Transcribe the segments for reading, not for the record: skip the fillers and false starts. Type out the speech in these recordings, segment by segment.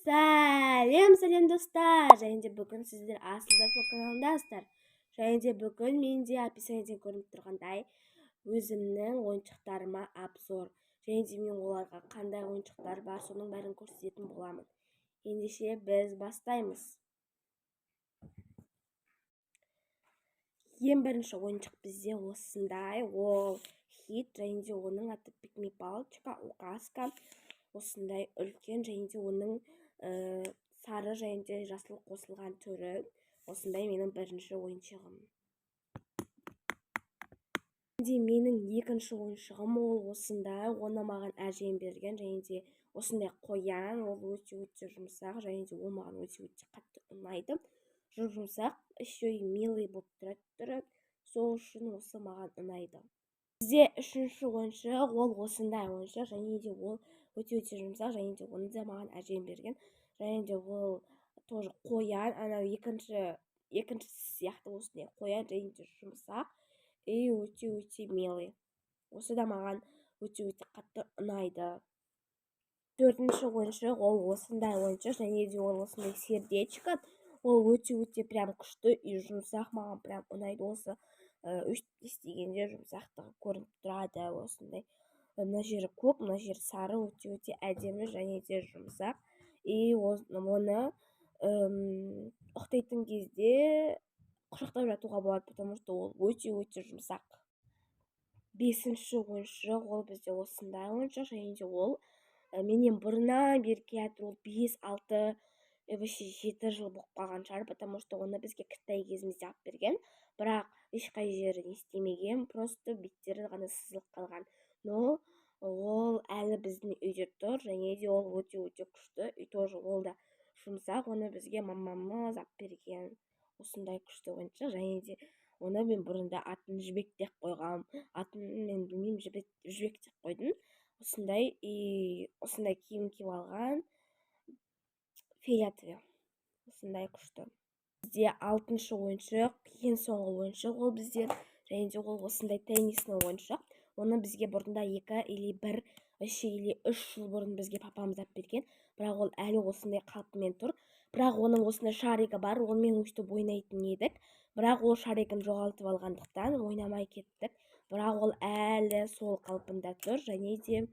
Сәлем достар, және де бүгін сіздер Асылдар каналындасыздар. Және де бүгін менде описаниеден көрініп тұрғандай өзімнің ойыншықтарыма обзор. Және де мен оларға қандай ойыншықтар бар, соның бәрін көрсететін боламын. Ендеше біз бастаймыз. Ең бірінші ойыншық бізде осындай, ол хит, және де оның аты пикми палочка, указка. Осындай үлкен, және де оның сары және де жасыл қосылған түрі. Осындай менің бірінші ойыншығым. Менің екінші ойыншығым ол осындай, оны маған әжем берген, және де осындай қоян, ол өте жұмсақ, және де ол маған өте қатты ұнайды. Жұмсақ, еще и милый болып тұрады, сол үшін осы маған ұнайды. Бізде үшінші ойыншық, ол осындай ойыншық, және де ол өте жұмсақ, және де оны да маған әжем берген. Және де ол тоже қоян, анау екіншісі сияқты осындай қоян, және де жұмсақ и өте милый. Осы да маған өте қатты ұнайды. Төртінші ойыншық, ол осындай ойыншық, және де ол осындай сердечко. Ол өте прям күшті и жұмсақ, маған прям ұнайды. Осы істегенде жұмсақтығы көрініп тұрады. Осындай мына жері көк, мына жері сары, өте әдемі және де жұмсақ. И оны ұйықтайтын кезде құшақтап жатуға болады, потому что ол өте жұмсақ. Бесінші ойыншық, ол бізде осындай ойыншық, және де ол менен бұрыннан бері келатыр, ол 5-6 вообще 7 жыл болып қалған шығар, потому что оны бізге кішкентай кезімізде алып берген, бірақ ешқай жерін істемеген, просто беттері ғана сызылып қалған. Но ол әлі біздің үйде тұр, және де ол өте күшті, и тоже ол да жұмсақ. Оны бізге мамамыз алып берген. Осындай күшті ойыншық, және де оны мен бұрында атын жібек деп қойғам. Атын мен білмеймін, жібек деп қойдым. Осындай киім киіп алған. Фиолетовый. Осындай күшті. Бізде алтыншы ойыншық, ең соңғы ойыншық ол бізде, және де ол осындай теннисный ойыншық. Оны бізге бұрында 2 или 1 или 3 жыл бұрын бізге папамыз алып берген, бірақ ол әлі осындай қалпымен тұр. Бірақ оның осындай шаригі бар, онымен өстіп ойнайтын едік, бірақ ол шаригін жоғалтып алғандықтан ойнамай кеттік. Бірақ ол әлі сол қалпында тұр, және де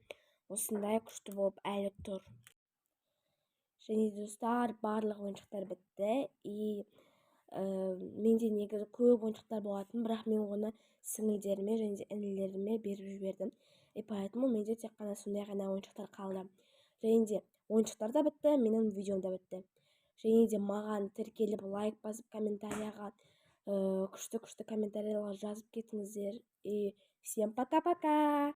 осындай күшті болып әлі тұр. Және достар, барлық ойыншықтар бітті, и менде негізі көп ойыншықтар болатын, бірақ мен оны сіңілдеріме және де інілеріме беріп жібердім. И поэтому менде тек қана сондай ғана ойыншықтар қалды. Және де ойыншықтар да бітті, менің видеом да бітті. Және де маған тіркеліп лайк басып, комментарияға күшті комментариялар жазып кетіңіздер. И всем пока-пока!